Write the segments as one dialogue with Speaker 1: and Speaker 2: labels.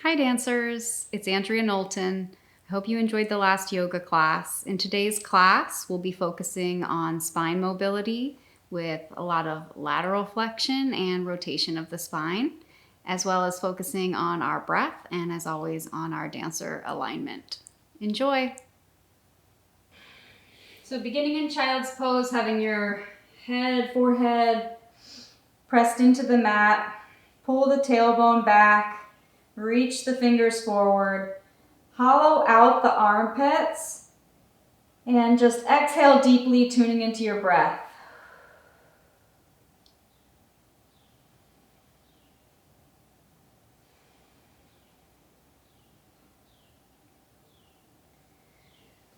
Speaker 1: Hi dancers, it's Andrea Knowlton. I hope you enjoyed the last yoga class. In today's class, we'll be focusing on spine mobility with a lot of lateral flexion and rotation of the spine, as well as focusing on our breath and, as always, on our dancer alignment. Enjoy! So beginning in child's pose, having your forehead pressed into the mat, pull the tailbone back, reach the fingers forward, hollow out the armpits, and just exhale deeply, tuning into your breath.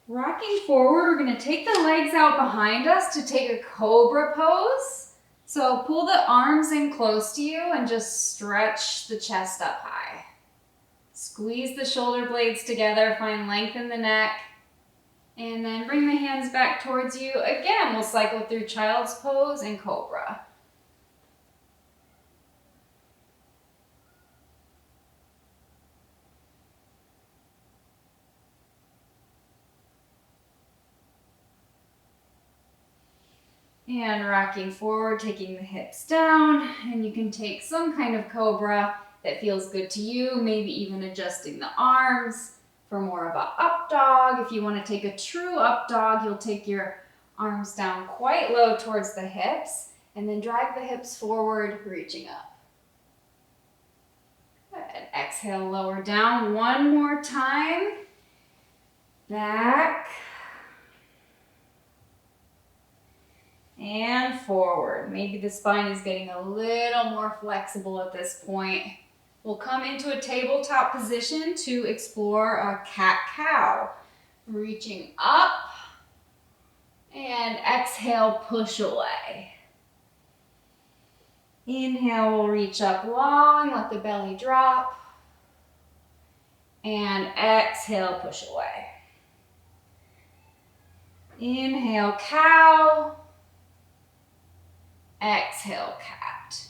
Speaker 1: Rocking forward, we're going to take the legs out behind us to take a cobra pose. So pull the arms in close to you and just stretch the chest up high. Squeeze the shoulder blades together, find length in the neck, and then bring the hands back towards you. Again, we'll cycle through child's pose and cobra. And rocking forward, taking the hips down, and you can take some kind of cobra that feels good to you, maybe even adjusting the arms for more of a up dog. If you want to take a true up dog, you'll take your arms down quite low towards the hips, and then drag the hips forward, reaching up. Good. Exhale, lower down one more time. Back. And forward. Maybe the spine is getting a little more flexible at this point. We'll come into a tabletop position to explore a cat-cow. Reaching up and exhale, push away. Inhale, we'll reach up long, let the belly drop. And exhale, push away. Inhale, cow. Exhale, cat.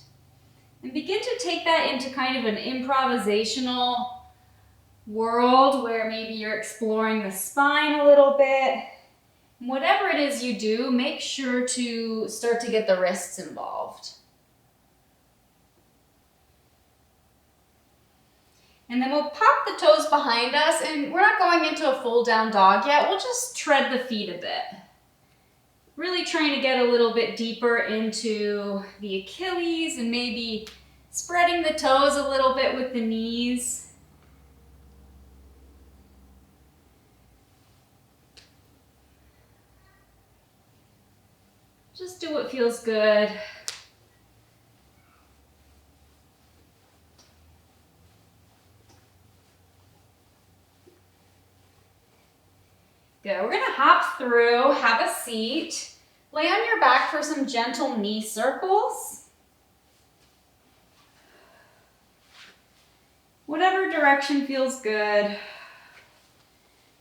Speaker 1: And begin to take that into kind of an improvisational world where maybe you're exploring the spine a little bit. Whatever it is you do, make sure to start to get the wrists involved. And then we'll pop the toes behind us, and we're not going into a full down dog yet. We'll just tread the feet a bit. Really trying to get a little bit deeper into the Achilles and maybe spreading the toes a little bit with the knees. Just do what feels good. Good. We're going to hop through, have a seat, lay on your back for some gentle knee circles. Whatever direction feels good.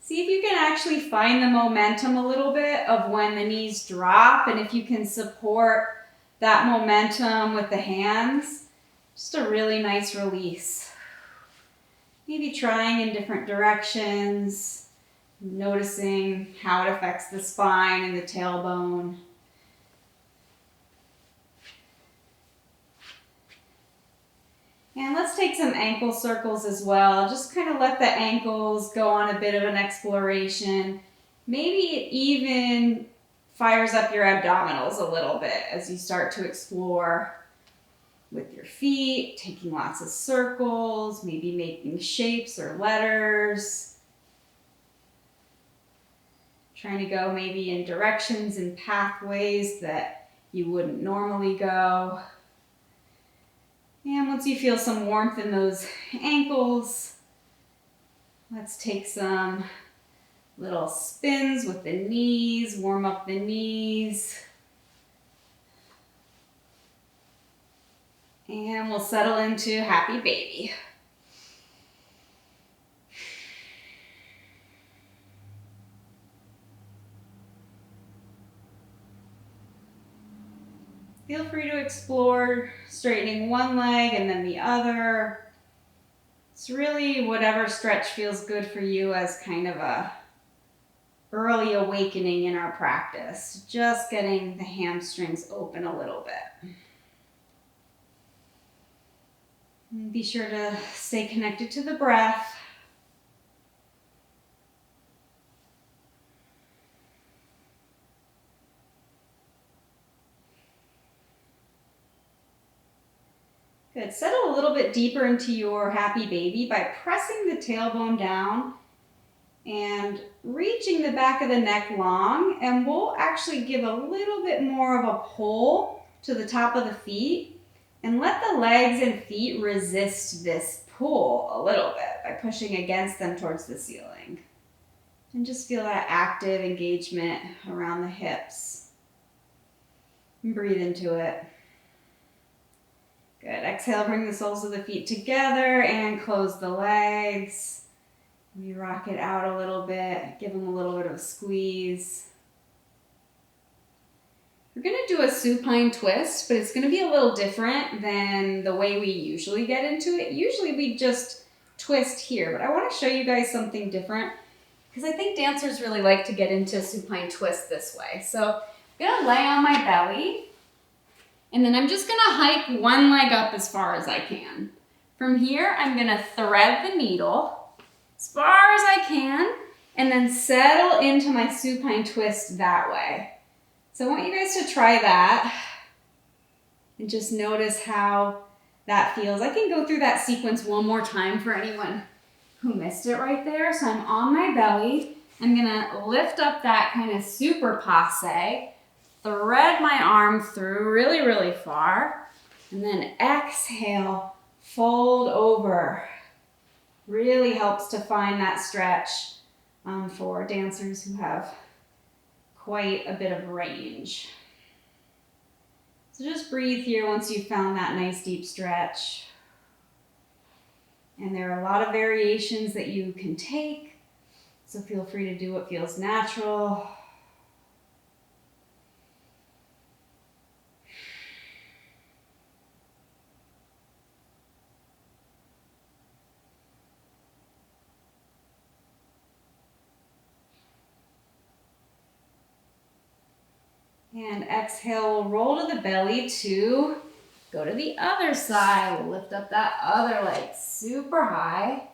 Speaker 1: See if you can actually find the momentum a little bit of when the knees drop, and if you can support that momentum with the hands. Just a really nice release. Maybe trying in different directions. Noticing how it affects the spine and the tailbone. And let's take some ankle circles as well. Just kind of let the ankles go on a bit of an exploration. Maybe it even fires up your abdominals a little bit as you start to explore with your feet, taking lots of circles, maybe making shapes or letters. Trying to go maybe in directions and pathways that you wouldn't normally go. And once you feel some warmth in those ankles, let's take some little spins with the knees, warm up the knees. And we'll settle into happy baby. Feel free to explore straightening one leg and then the other. It's really whatever stretch feels good for you as kind of a early awakening in our practice. Just getting the hamstrings open a little bit. And be sure to stay connected to the breath. Good. Settle a little bit deeper into your happy baby by pressing the tailbone down and reaching the back of the neck long, and we'll actually give a little bit more of a pull to the top of the feet and let the legs and feet resist this pull a little bit by pushing against them towards the ceiling. And just feel that active engagement around the hips. And breathe into it. Good. Exhale, bring the soles of the feet together and close the legs. You rock it out a little bit, give them a little bit of a squeeze. We're going to do a supine twist, but it's going to be a little different than the way we usually get into it. Usually we just twist here, but I want to show you guys something different because I think dancers really like to get into supine twist this way. So I'm going to lay on my belly, and then I'm just going to hike one leg up as far as I can. From here, I'm going to thread the needle as far as I can, and then settle into my supine twist that way. So I want you guys to try that and just notice how that feels. I can go through that sequence one more time for anyone who missed it right there. So I'm on my belly. I'm gonna lift up that kind of super passe, thread my arm through really, really far, and then exhale, fold over. Really helps to find that stretch for dancers who have quite a bit of range. So just breathe here once you've found that nice deep stretch. And there are a lot of variations that you can take, so feel free to do what feels natural. And exhale, we'll roll to the belly to go to the other side. We'll lift up that other leg super high.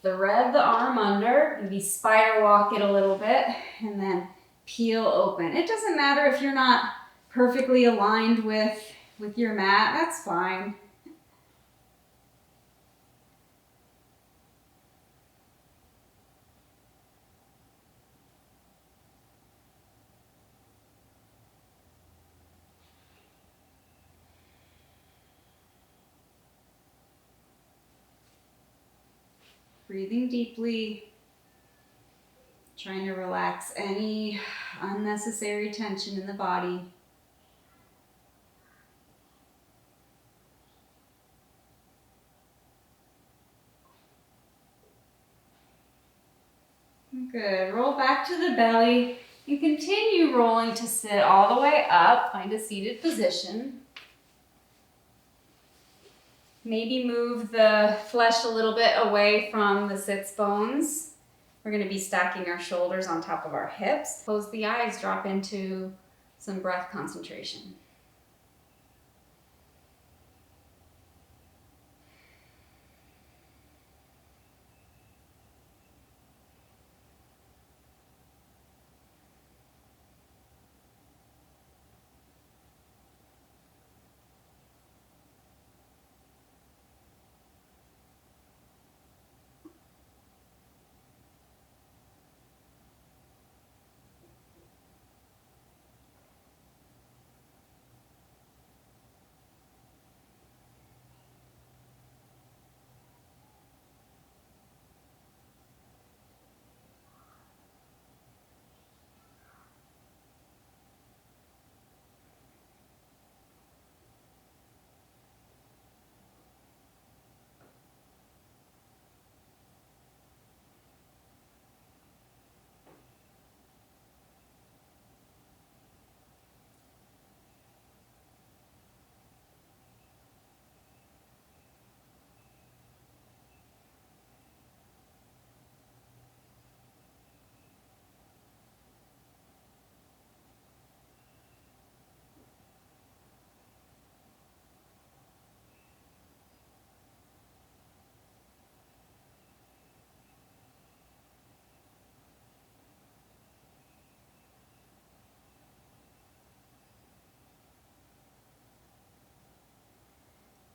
Speaker 1: Thread the arm under, maybe spider walk it a little bit, and then peel open. It doesn't matter if you're not perfectly aligned with your mat, that's fine. Breathing deeply, trying to relax any unnecessary tension in the body. Good. Roll back to the belly and continue rolling to sit all the way up. Find a seated position. Maybe move the flesh a little bit away from the sits bones. We're going to be stacking our shoulders on top of our hips. Close the eyes, drop into some breath concentration.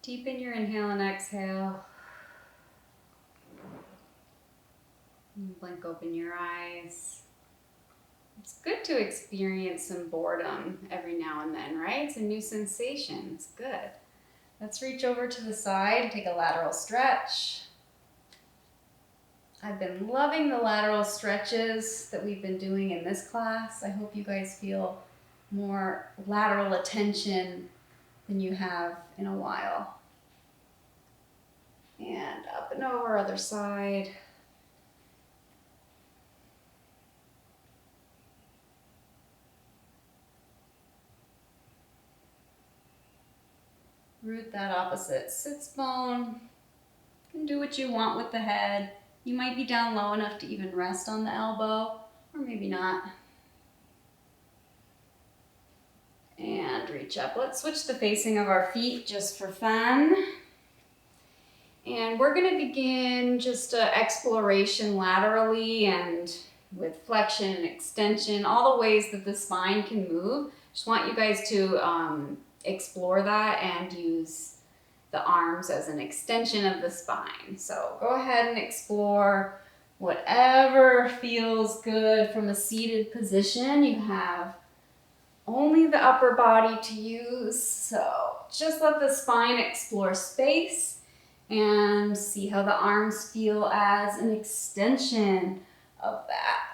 Speaker 1: Deepen your inhale and exhale. And blink open your eyes. It's good to experience some boredom every now and then, right? It's a new sensation. It's good. Let's reach over to the side, take a lateral stretch. I've been loving the lateral stretches that we've been doing in this class. I hope you guys feel more lateral attention than you have in a while. And up and over, other side. Root that opposite sits bone. You can do what you want with the head. You might be down low enough to even rest on the elbow, or maybe not. And reach up. Let's switch the facing of our feet just for fun. And we're going to begin just an exploration laterally and with flexion and extension, all the ways that the spine can move. Just want you guys to explore that and use the arms as an extension of the spine. So go ahead and explore whatever feels good from a seated position. You have only the upper body to use, so just let the spine explore space and see how the arms feel as an extension of that.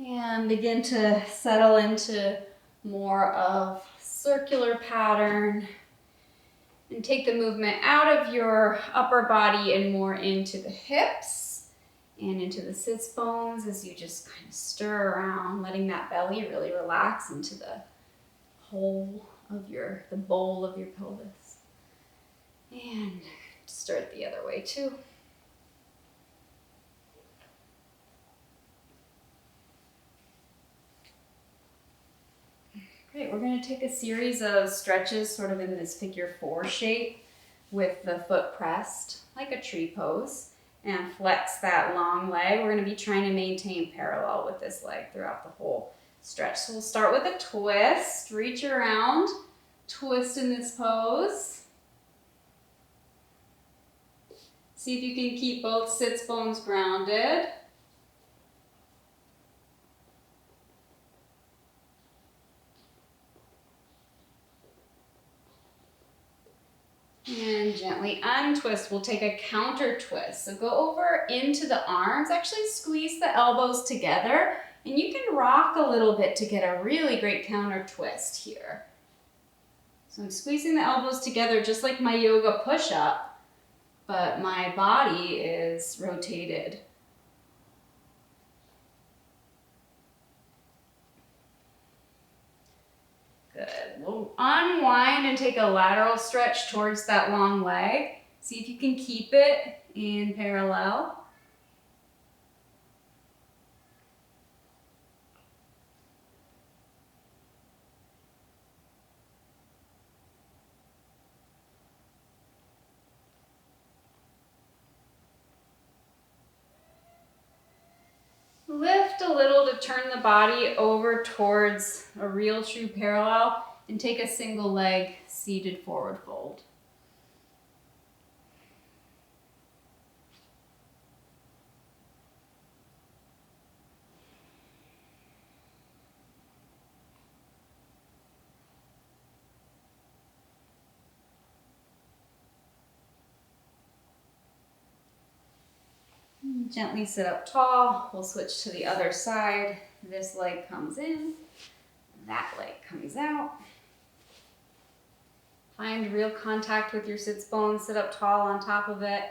Speaker 1: And begin to settle into more of circular pattern and take the movement out of your upper body and more into the hips and into the sits bones as you just kind of stir around, letting that belly really relax into the whole of the bowl of your pelvis. And stir it the other way too. Great, we're going to take a series of stretches sort of in this figure 4 shape with the foot pressed like a tree pose and flex that long leg. We're going to be trying to maintain parallel with this leg throughout the whole stretch. So we'll start with a twist, reach around, twist in this pose. See if you can keep both sits bones grounded. And gently untwist. We'll take a counter twist. So go over into the arms. Actually squeeze the elbows together. And you can rock a little bit to get a really great counter twist here. So I'm squeezing the elbows together just like my yoga push-up, but my body is rotated. Good. We'll unwind and take a lateral stretch towards that long leg. See if you can keep it in parallel. Lift a little to turn the body over towards a real true parallel and take a single leg seated forward fold. Gently sit up tall. We'll switch to the other side. This leg comes in, that leg comes out. Find real contact with your sits bones. Sit up tall on top of it.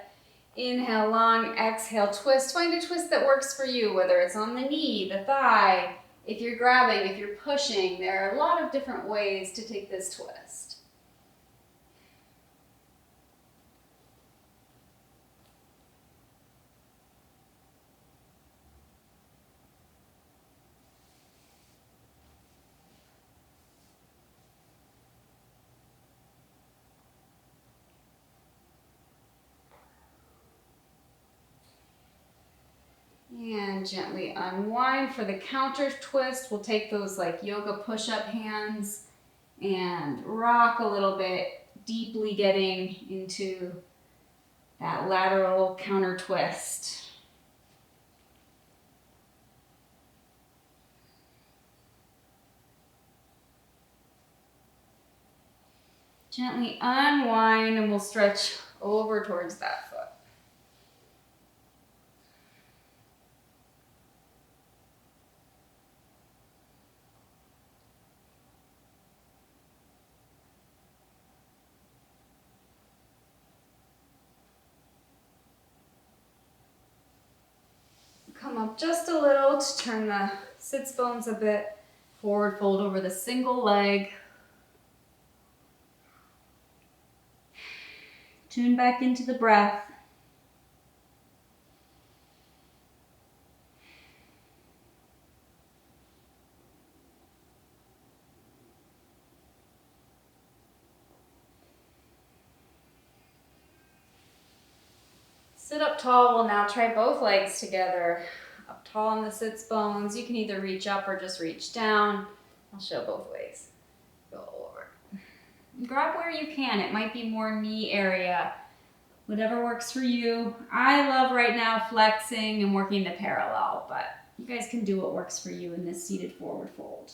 Speaker 1: Inhale, long, exhale, twist. Find a twist that works for you, whether it's on the knee, the thigh, if you're grabbing, if you're pushing. There are a lot of different ways to take this twist. And gently unwind for the counter twist. We'll take those like yoga push-up hands and rock a little bit, deeply getting into that lateral counter twist. Gently unwind and we'll stretch over towards that foot. Come up just a little to turn the sits bones a bit. Forward fold over the single leg. Tune back into the breath. Sit up tall. We'll now try both legs together. Up tall on the sits bones. You can either reach up or just reach down. I'll show both ways. Go over. Grab where you can. It might be more knee area. Whatever works for you. I love right now flexing and working the parallel, but you guys can do what works for you in this seated forward fold.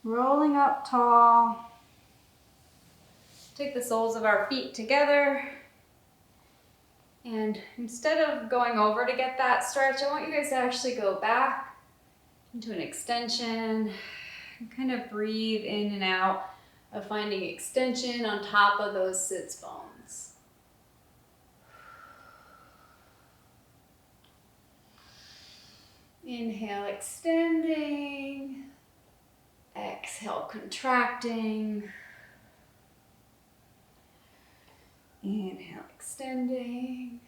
Speaker 1: Rolling up tall. Take the soles of our feet together. And instead of going over to get that stretch, I want you guys to actually go back into an extension. And kind of breathe in and out of finding extension on top of those sits bones. Inhale, extending. Exhale, contracting. Inhale, extending.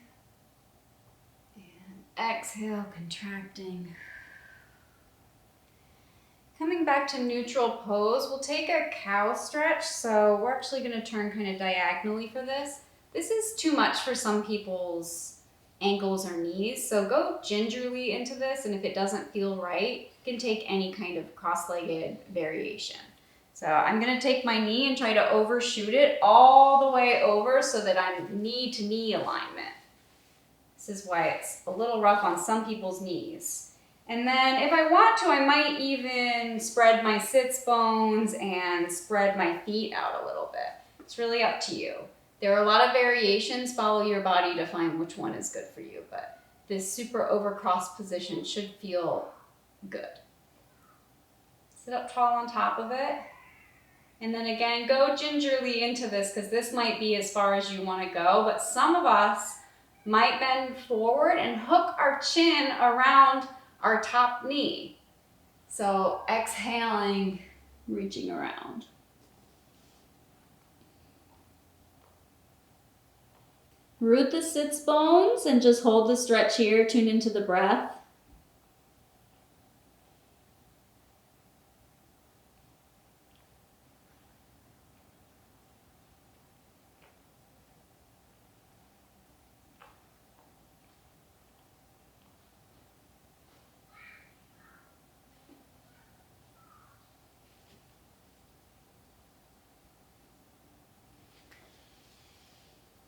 Speaker 1: And exhale, contracting. Coming back to neutral pose, we'll take a cow stretch. So we're actually going to turn kind of diagonally for this. This is too much for some people's ankles or knees. So go gingerly into this, and if it doesn't feel right, you can take any kind of cross-legged variation. So I'm going to take my knee and try to overshoot it all the way over so that I'm knee to knee alignment. This is why it's a little rough on some people's knees. And then if I want to, I might even spread my sits bones and spread my feet out a little bit. It's really up to you. There are a lot of variations. Follow your body to find which one is good for you, but this super overcrossed position should feel good. Sit up tall on top of it. And then again, go gingerly into this because this might be as far as you want to go, but some of us might bend forward and hook our chin around our top knee. So exhaling, reaching around. Root the sits bones and just hold the stretch here. Tune into the breath.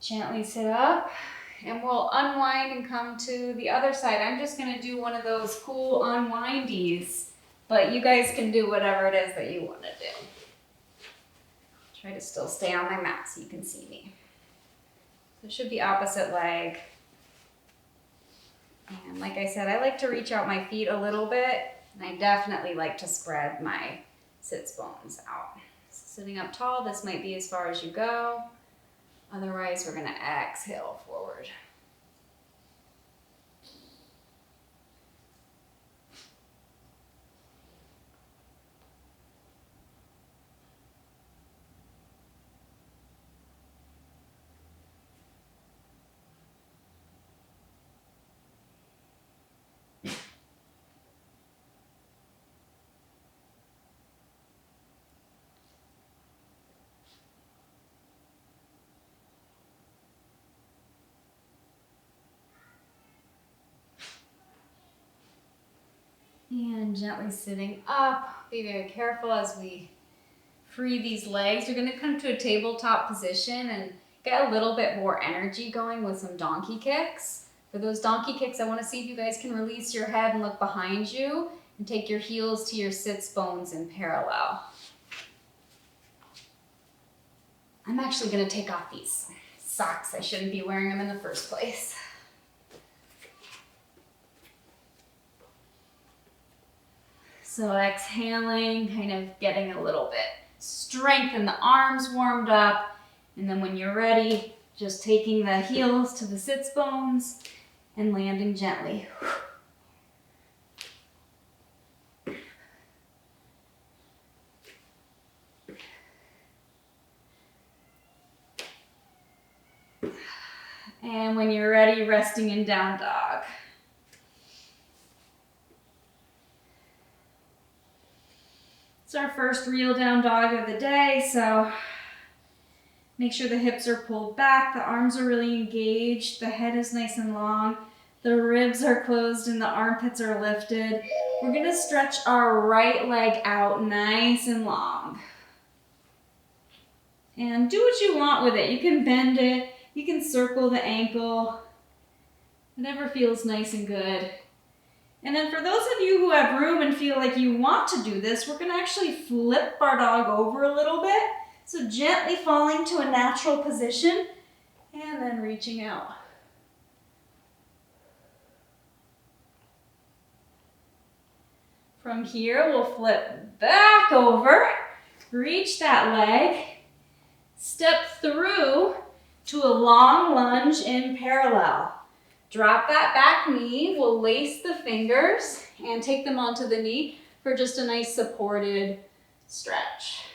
Speaker 1: Gently sit up, and we'll unwind and come to the other side. I'm just going to do one of those cool unwindies but you guys can do whatever it is that you want to do. Try to still stay on my mat so you can see me. So it should be opposite leg. And like I said, I like to reach out my feet a little bit, and I definitely like to spread my sits bones out. So sitting up tall, this might be as far as you go. Otherwise, we're gonna exhale forward. And gently sitting up. Be very careful as we free these legs. You're gonna come to a tabletop position and get a little bit more energy going with some donkey kicks. For those donkey kicks, I wanna see if you guys can release your head and look behind you and take your heels to your sits bones in parallel. I'm actually gonna take off these socks. I shouldn't be wearing them in the first place. So exhaling, kind of getting a little bit strength in the arms warmed up. And then when you're ready, just taking the heels to the sits bones and landing gently. And when you're ready, resting in down dog. It's our first real down dog of the day, so make sure the hips are pulled back, the arms are really engaged, the head is nice and long, the ribs are closed and the armpits are lifted. We're gonna stretch our right leg out nice and long. And do what you want with it. You can bend it, you can circle the ankle, whatever feels nice and good. And then for those of you who have room and feel like you want to do this, we're gonna actually flip our dog over a little bit. So gently falling to a natural position and then reaching out. From here, we'll flip back over, reach that leg, step through to a long lunge in parallel. Drop that back knee, we'll lace the fingers and take them onto the knee for just a nice supported stretch.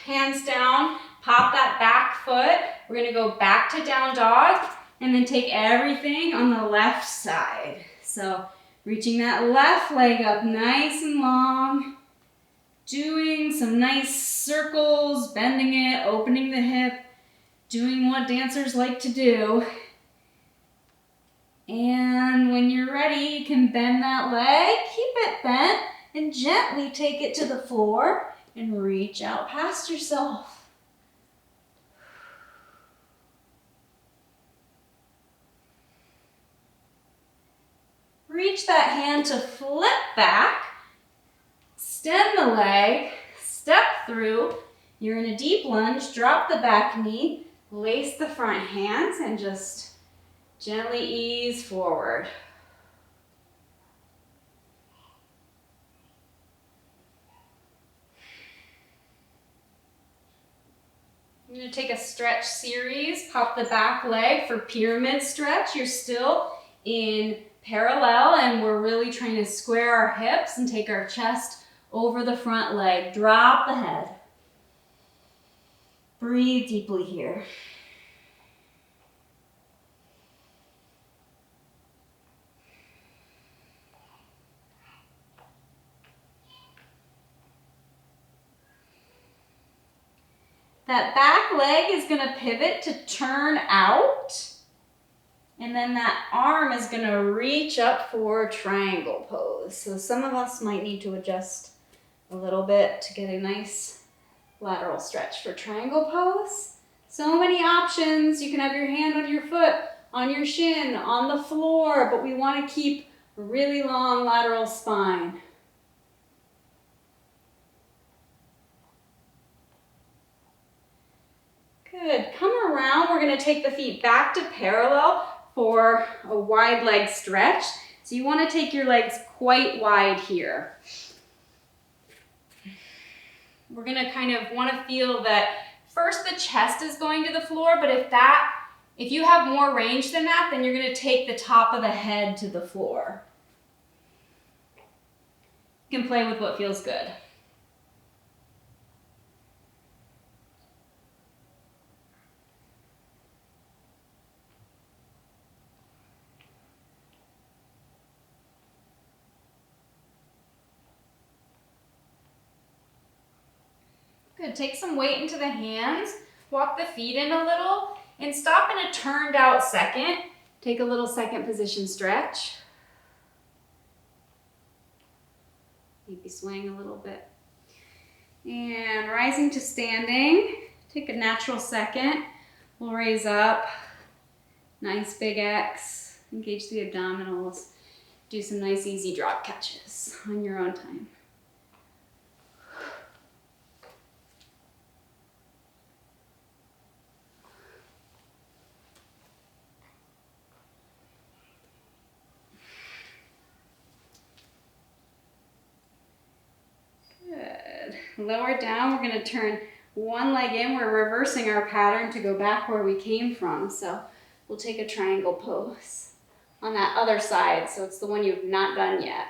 Speaker 1: Hands down, pop that back foot. We're gonna go back to down dog and then take everything on the left side. So reaching that left leg up nice and long, doing some nice circles, bending it, opening the hip, doing what dancers like to do. And when you're ready, you can bend that leg, keep it bent, and gently take it to the floor and reach out past yourself. Reach that hand to flip back, extend the leg, step through. You're in a deep lunge, drop the back knee, lace the front hands, and just gently ease forward. I'm going to take a stretch series, pop the back leg for pyramid stretch. You're still in parallel and we're really trying to square our hips and take our chest over the front leg. Drop the head. Breathe deeply here. That back leg is going to pivot to turn out, and then that arm is going to reach up for triangle pose. So some of us might need to adjust a little bit to get a nice lateral stretch for triangle pose. So many options. You can have your hand on your foot, on your shin, on the floor, but we want to keep a really long lateral spine. Good. Come around. We're going to take the feet back to parallel for a wide leg stretch. So you want to take your legs quite wide here. We're going to kind of want to feel that first the chest is going to the floor, but if you have more range than that, then you're going to take the top of the head to the floor. You can play with what feels good. Good, take some weight into the hands, walk the feet in a little, and stop in a turned out second. Take a little second position stretch. Maybe swaying a little bit. And rising to standing, take a natural second. We'll raise up, nice big X, engage the abdominals, do some nice easy drop catches on your own time. Lower down, we're going to turn one leg in. We're reversing our pattern to go back where we came from. So we'll take a triangle pose on that other side. So it's the one you've not done yet.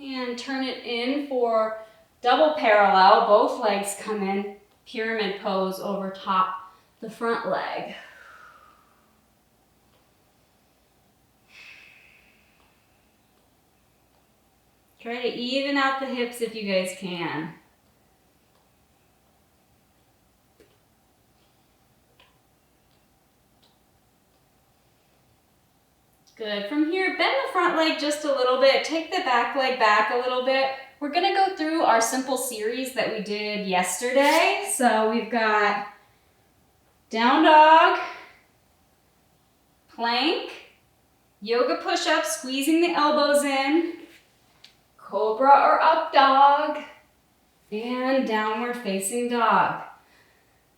Speaker 1: And turn it in for double parallel. Both legs come in. Pyramid pose over top the front leg. Try to even out the hips if you guys can. Good. From here, bend the front leg just a little bit. Take the back leg back a little bit. We're going to go through our simple series that we did yesterday. So we've got down dog, plank, yoga push-up, squeezing the elbows in, cobra or up dog, and downward facing dog.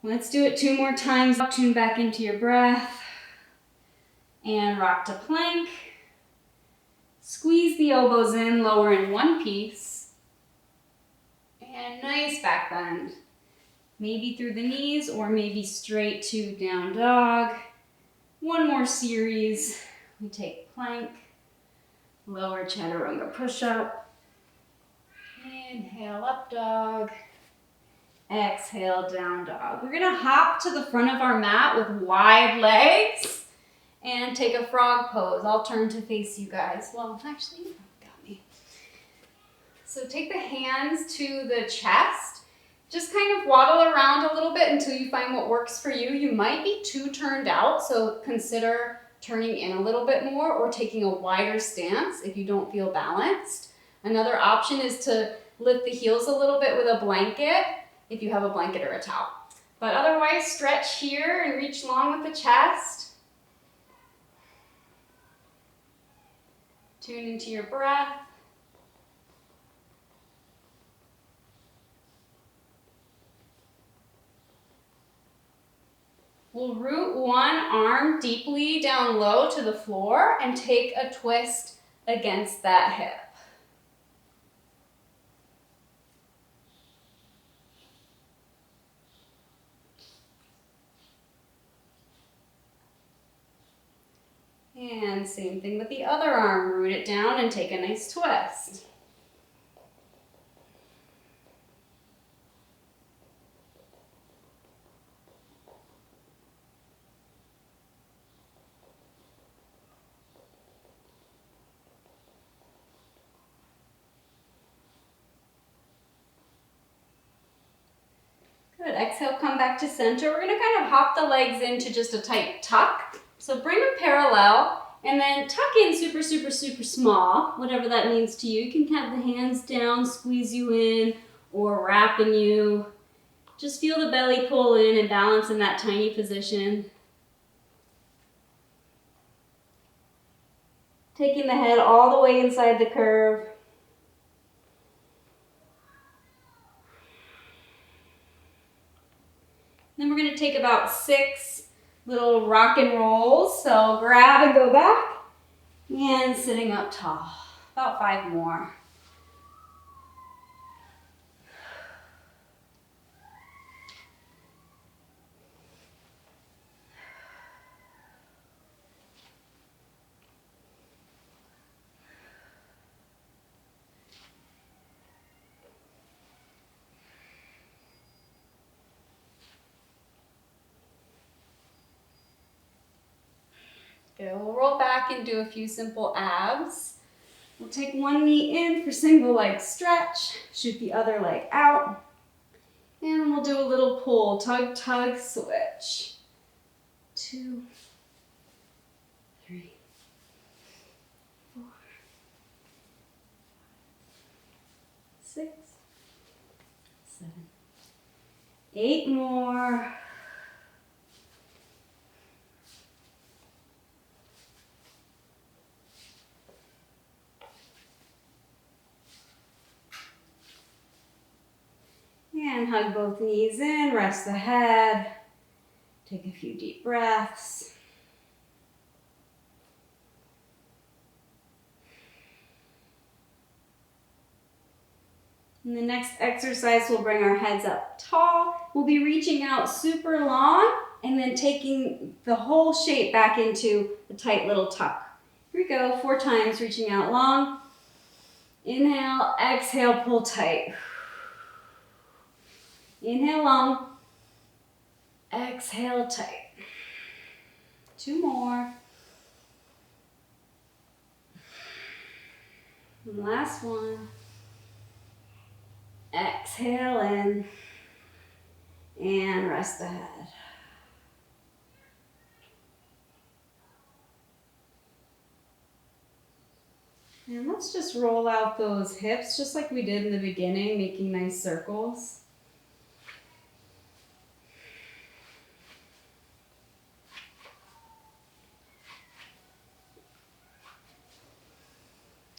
Speaker 1: Let's do it 2 more times. Tune back into your breath. And rock to plank. Squeeze the elbows in, lower in one piece. And nice back bend. Maybe through the knees or maybe straight to down dog. 1 more series. We take plank, lower chaturanga push-up. Inhale, up dog. Exhale, down dog. We're gonna hop to the front of our mat with wide legs and take a frog pose. I'll turn to face you guys. Well, actually, you got me. So take the hands to the chest. Just kind of waddle around a little bit until you find what works for you. You might be too turned out, so consider turning in a little bit more or taking a wider stance if you don't feel balanced. Another option is to lift the heels a little bit with a blanket if you have a blanket or a towel. But otherwise, stretch here and reach long with the chest. Tune into your breath. We'll root one arm deeply down low to the floor and take a twist against that hip. And same thing with the other arm. Root it down and take a nice twist. Good. Exhale, come back to center. We're going to kind of hop the legs into just a tight tuck. So bring them parallel
Speaker 2: And then tuck in super, super, super small, whatever that means to you. You can have the hands down, squeeze you in, or wrapping you. Just feel the belly pull in and balance in that tiny position. Taking the head all the way inside the curve. Then we're going to take about 6 little rock and rolls. So grab and go back. And sitting up tall. About 5 more. Good. We'll roll back and do a few simple abs. We'll take one knee in for single leg stretch, shoot the other leg out, and we'll do a little pull, tug, tug, switch. 2, 3, 4, 6, 7, 8 more. And hug both knees in, rest the head. Take a few deep breaths. In the next exercise, we'll bring our heads up tall. We'll be reaching out super long and then taking the whole shape back into a tight little tuck. Here we go, 4 times, reaching out long. Inhale, exhale, pull tight. Inhale long, exhale tight. 2 more. And last one. Exhale in and rest the head. And let's just roll out those hips just like we did in the beginning, making nice circles.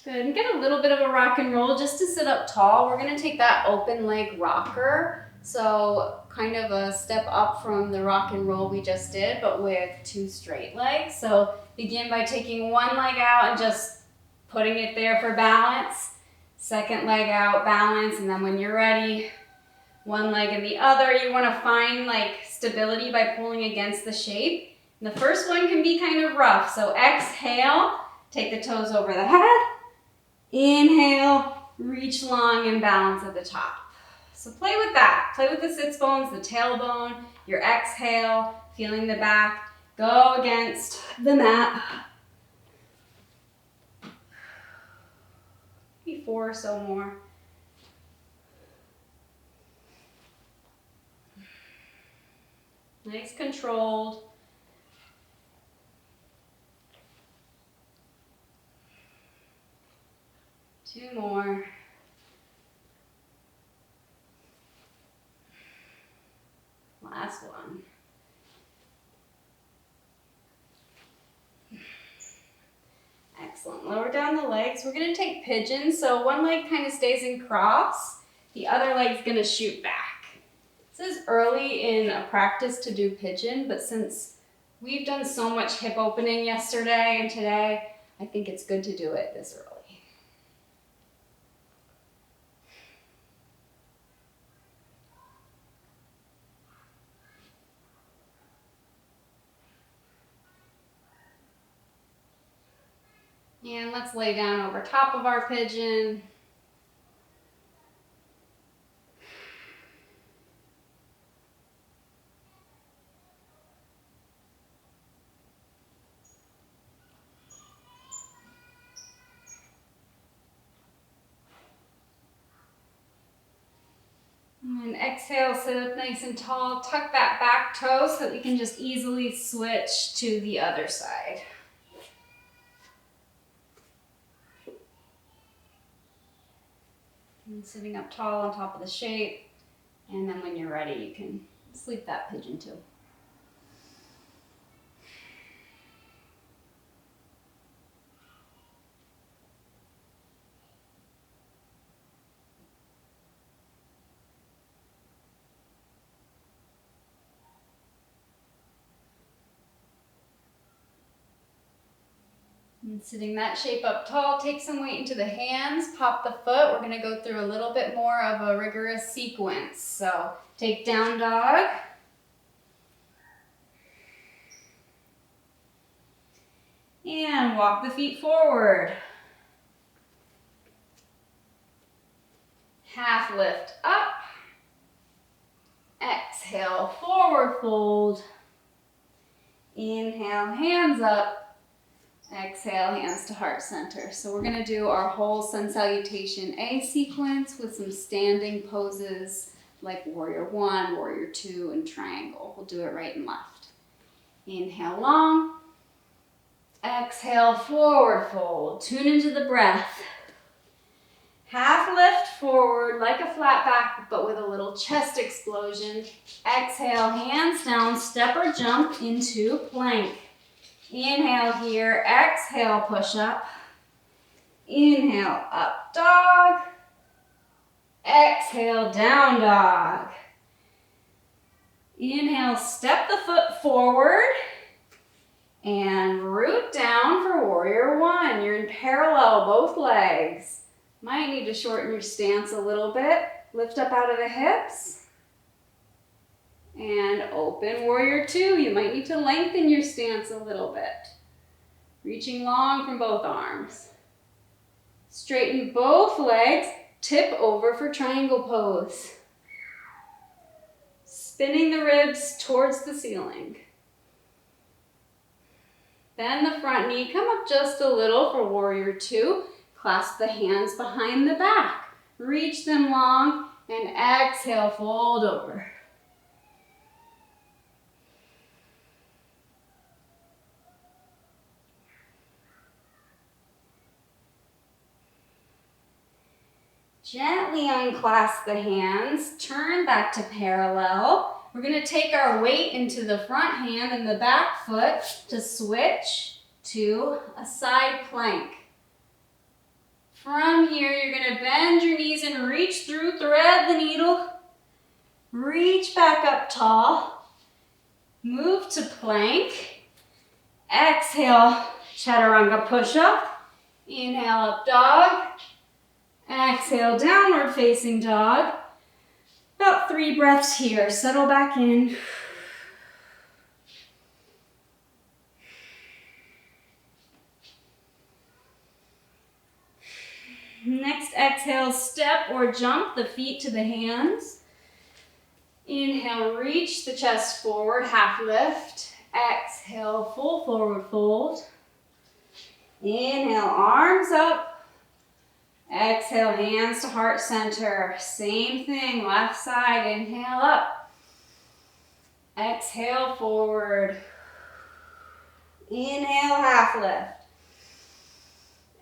Speaker 2: Good, and get a little bit of a rock and roll just to sit up tall. We're gonna take that open leg rocker. So kind of a step up from the rock and roll we just did, but with 2 straight legs. So begin by taking one leg out and just putting it there for balance. Second leg out, balance, and then when you're ready, one leg and the other. You wanna find like stability by pulling against the shape. And the first one can be kind of rough. So exhale, take the toes over the head. Inhale, reach long and balance at the top. So play with that. Play with the sits bones, the tailbone, your exhale, feeling the back. Go against the mat. Maybe 4 or so more. Nice controlled. Two more. Last one. Excellent. Lower down the legs. We're going to take pigeon. So one leg kind of stays in cross. The other leg's going to shoot back. This is early in a practice to do pigeon, but since we've done so much hip opening yesterday and today, I think it's good to do it this early. And let's lay down over top of our pigeon. And exhale, sit up nice and tall. Tuck that back toe so that we can just easily switch to the other side. And sitting up tall on top of the shape. And then when you're ready, you can sleep that pigeon too. And sitting that shape up tall, take some weight into the hands, pop the foot. We're gonna go through a little bit more of a rigorous sequence. So take down dog. And walk the feet forward. Half lift up. Exhale, forward fold. Inhale, hands up. Exhale, hands to heart center. So we're gonna do our whole sun salutation A sequence with some standing poses like warrior one, warrior two, and triangle. We'll do it right and left. Inhale long. Exhale, forward fold. Tune into the breath. Half lift forward like a flat back, but with a little chest explosion. Exhale, hands down, step or jump into plank. Inhale here, exhale, push up. Inhale, up dog. Exhale, down dog. Inhale, step the foot forward and root down for warrior one. You're in parallel, both legs. Might need to shorten your stance a little bit. Lift up out of the hips. And open warrior two. You might need to lengthen your stance a little bit. Reaching long from both arms. Straighten both legs. Tip over for triangle pose. Spinning the ribs towards the ceiling. Bend the front knee. Come up just a little for warrior two. Clasp the hands behind the back. Reach them long and exhale, fold over. Gently unclasp the hands, turn back to parallel. We're going to take our weight into the front hand and the back foot to switch to a side plank. From here, you're going to bend your knees and reach through, thread the needle. Reach back up tall. Move to plank. Exhale, chaturanga push-up. Inhale, up dog. Exhale, downward facing dog. About 3 breaths here. Settle back in. Next exhale, step or jump the feet to the hands. Inhale, reach the chest forward, half lift. Exhale, full forward fold. Inhale, arms up. Exhale, hands to heart center. Same thing, left side. Inhale up. Exhale, forward. Inhale, half lift.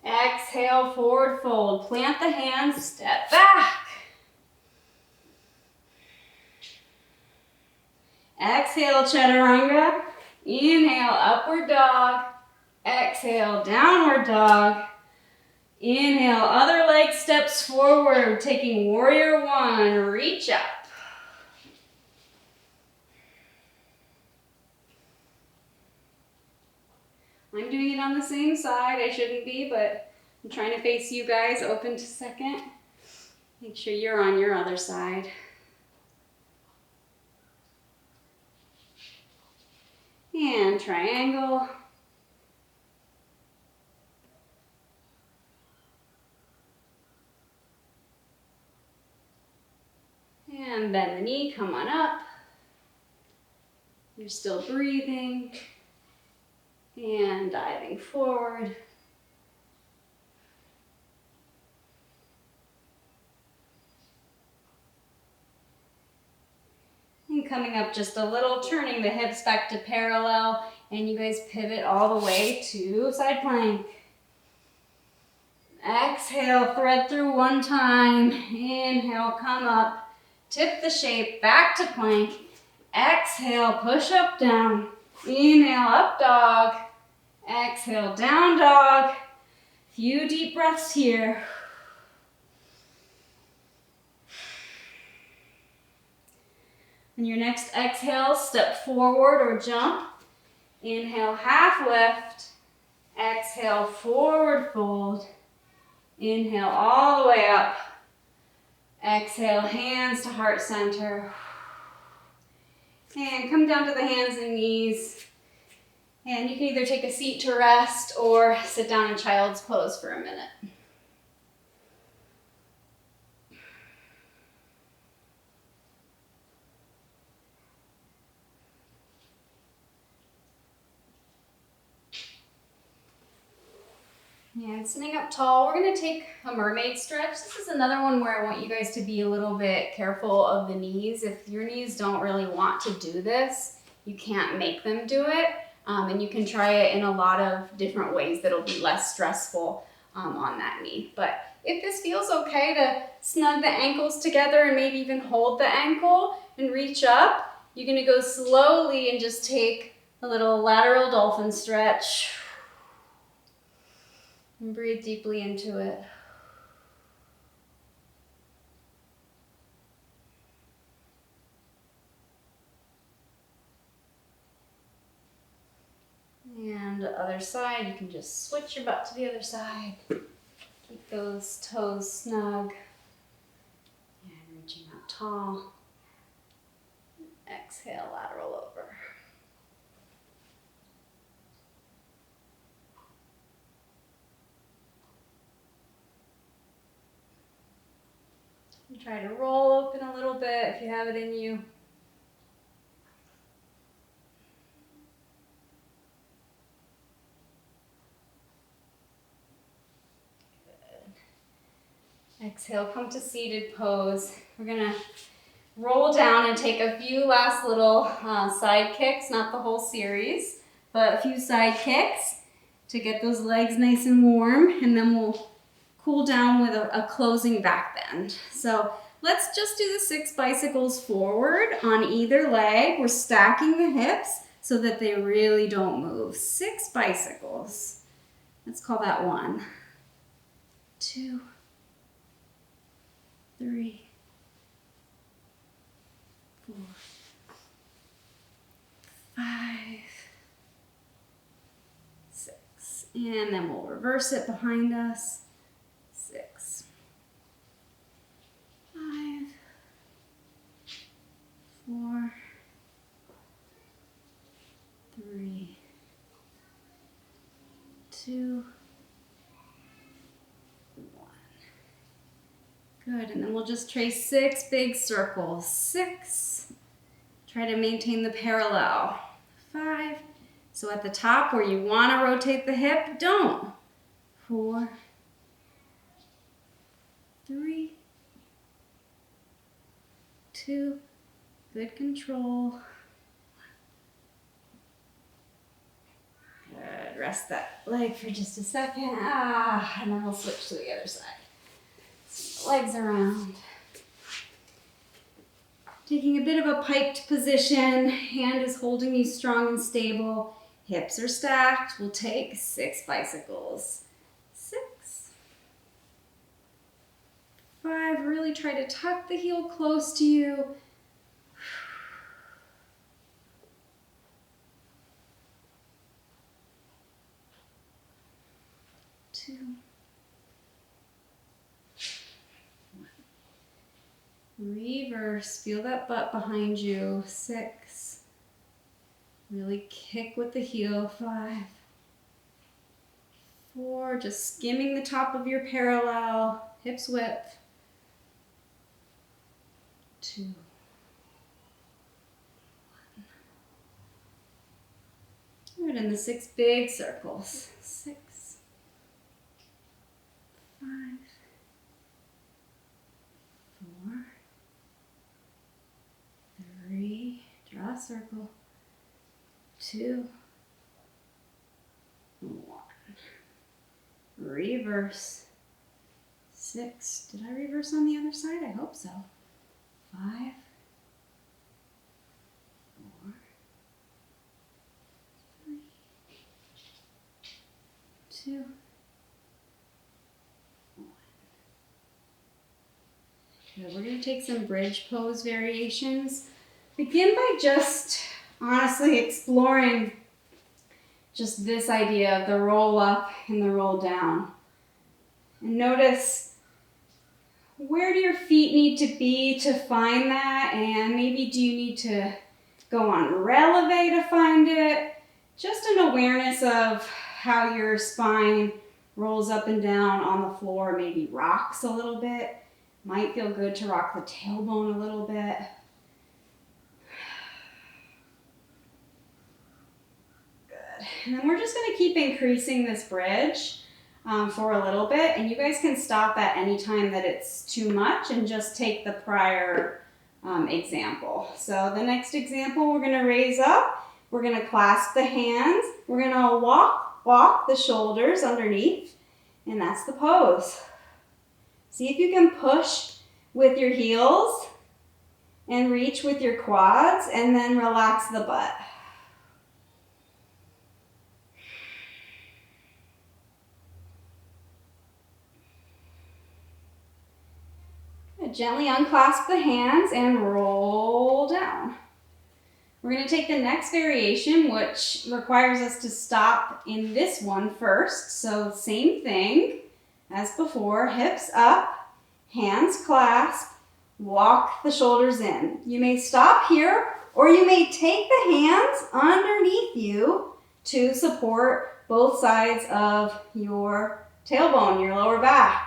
Speaker 2: Exhale, forward fold. Plant the hands, step back. Exhale, chaturanga. Inhale, upward dog. Exhale, downward dog. Inhale, other leg steps forward, taking warrior one, reach up. I'm doing it on the same side, I shouldn't be, but I'm trying to face you guys, open to second. Make sure you're on your other side. And triangle. And bend the knee, come on up. You're still breathing. And diving forward. And coming up just a little, turning the hips back to parallel, and you guys pivot all the way to side plank. Exhale, thread through one time. Inhale, come up. Tip the shape, back to plank. Exhale, push up, down. Inhale, up dog. Exhale, down dog. Few deep breaths here. And your next exhale, step forward or jump. Inhale, half lift. Exhale, forward fold. Inhale all the way up. Exhale, hands to heart center. And come down to the hands and knees. And you can either take a seat to rest or sit down in child's pose for a minute. And sitting up tall, we're gonna take a mermaid stretch. This is another one where I want you guys to be a little bit careful of the knees. If your knees don't really want to do this, you can't make them do it. And you can try it in a lot of different ways that'll be less stressful on that knee. But if this feels okay to snug the ankles together and maybe even hold the ankle and reach up, you're gonna go slowly and just take a little lateral dolphin stretch. And breathe deeply into it. And the other side, you can just switch your butt to the other side. Keep those toes snug. And reaching out tall. Exhale, lateral over. And try to roll open a little bit if you have it in you. Exhale, come to seated pose. We're gonna roll down and take a few last little side kicks, not the whole series, but a few side kicks to get those legs nice and warm, and then we'll cool down with a closing back bend. So let's just do the 6 bicycles forward on either leg. We're stacking the hips so that they really don't move. 6 bicycles. Let's call that 1, 2, 3, 4, 5, 6. And then we'll reverse it behind us. 6, 5, 4, 3, 2, 1. Good, and then we'll just trace 6 big circles. 6. Try to maintain the parallel. 5. So at the top where you want to rotate the hip, don't. 4, 3, 2, good control. Good, rest that leg for just a second. And then we'll switch to the other side. Legs around. Taking a bit of a piked position. Hand is holding you strong and stable. Hips are stacked. We'll take 6 bicycles. 6, 5, really try to tuck the heel close to you. 2, 1. Reverse, feel that butt behind you. 6, really kick with the heel. 5, 4, just skimming the top of your parallel, hips width. 2, 1. Good, and the 6 big circles. 6, 5, 4, 3, draw a circle. 2, 1. Reverse.
Speaker 1: 6. Did I reverse on the other side? I hope so. 5, 4, 3, 2, 1. Good. We're going to take some bridge pose variations. Begin by just honestly exploring just this idea of the roll up and the roll down. And notice, where do your feet need to be to find that? And maybe do you need to go on releve to find it? Just an awareness of how your spine rolls up and down on the floor, maybe rocks a little bit. Might feel good to rock the tailbone a little bit. Good. And then we're just going to keep increasing this bridge for a little bit, and you guys can stop at any time that it's too much and just take the prior example. So the next example, we're going to raise up, we're going to clasp the hands, we're going to walk the shoulders underneath, and that's the pose. See if you can push with your heels and reach with your quads, and then relax the butt. Gently unclasp the hands and roll down. We're going to take the next variation, which requires us to stop in this one first. So same thing as before, hips up, hands clasp, walk the shoulders in. You may stop here, or you may take the hands underneath you to support both sides of your tailbone, your lower back.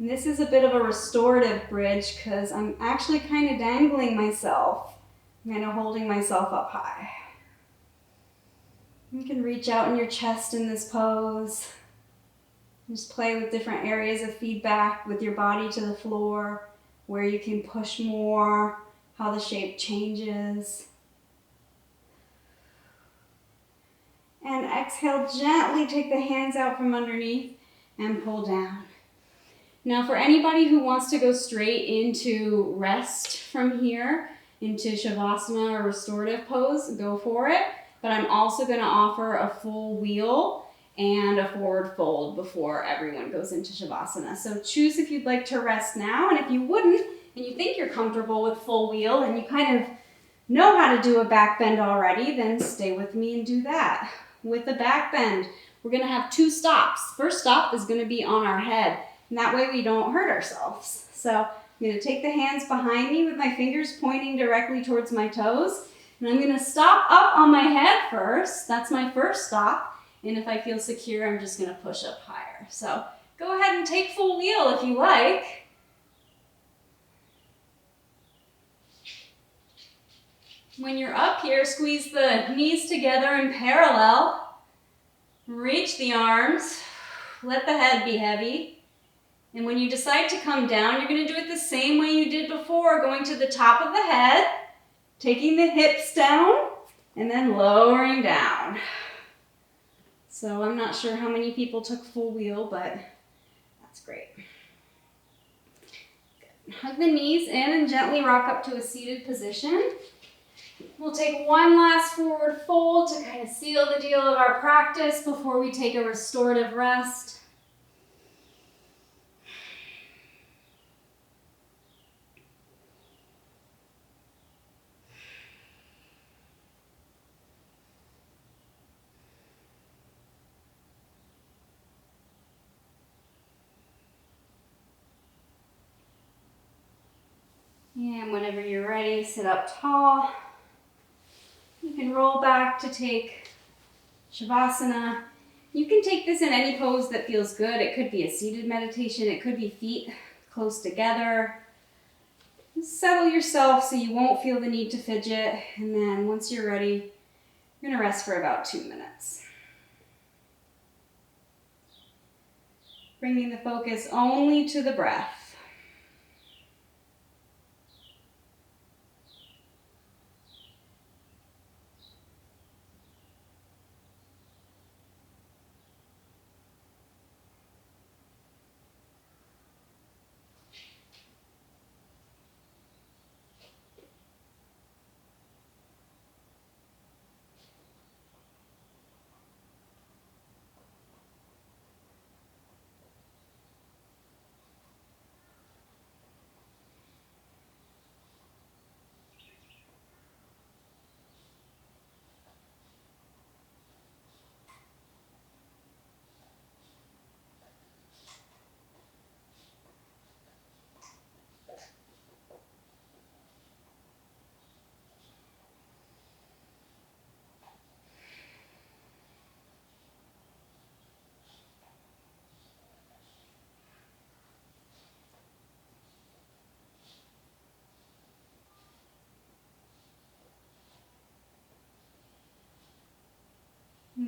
Speaker 1: And this is a bit of a restorative bridge because I'm actually kind of dangling myself. I'm kind of holding myself up high. You can reach out in your chest in this pose. Just play with different areas of feedback with your body to the floor, where you can push more, how the shape changes. And exhale, gently take the hands out from underneath and pull down. Now for anybody who wants to go straight into rest from here, into Shavasana or restorative pose, go for it. But I'm also going to offer a full wheel and a forward fold before everyone goes into Shavasana. So choose if you'd like to rest now, and if you wouldn't, and you think you're comfortable with full wheel and you kind of know how to do a back bend already, then stay with me and do that. With the back bend, we're going to have 2 stops. First stop is going to be on our head, and that way we don't hurt ourselves. So I'm going to take the hands behind me with my fingers pointing directly towards my toes, and I'm going to stop up on my head first. That's my first stop. And if I feel secure, I'm just going to push up higher. So go ahead and take full wheel if you like. When you're up here, squeeze the knees together in parallel. Reach the arms. Let the head be heavy. And when you decide to come down, you're going to do it the same way you did before, going to the top of the head, taking the hips down, and then lowering down. So I'm not sure how many people took full wheel, but that's great. Good. Hug the knees in and gently rock up to a seated position. We'll take one last forward fold to kind of seal the deal of our practice before we take a restorative rest. And whenever you're ready, sit up tall. You can roll back to take Shavasana. You can take this in any pose that feels good. It could be a seated meditation. It could be feet close together. Just settle yourself so you won't feel the need to fidget. And then once you're ready, you're going to rest for about 2 minutes. Bringing the focus only to the breath.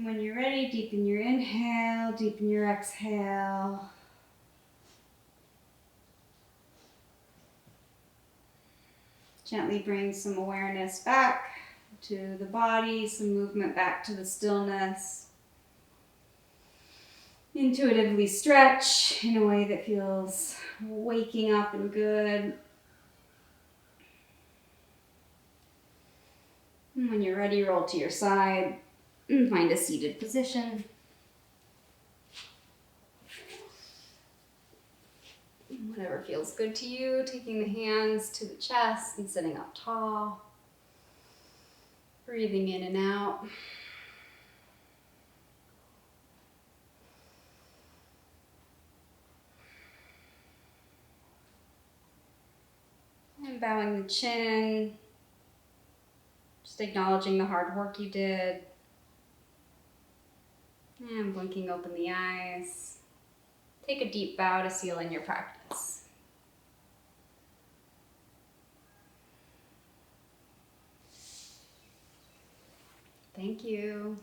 Speaker 1: And when you're ready, deepen your inhale, deepen your exhale. Gently bring some awareness back to the body, some movement back to the stillness. Intuitively stretch in a way that feels waking up and good. And when you're ready, roll to your side and find a seated position. Whatever feels good to you, taking the hands to the chest and sitting up tall. Breathing in and out. And bowing the chin. Just acknowledging the hard work you did. And blinking open the eyes. Take a deep bow to seal in your practice. Thank you.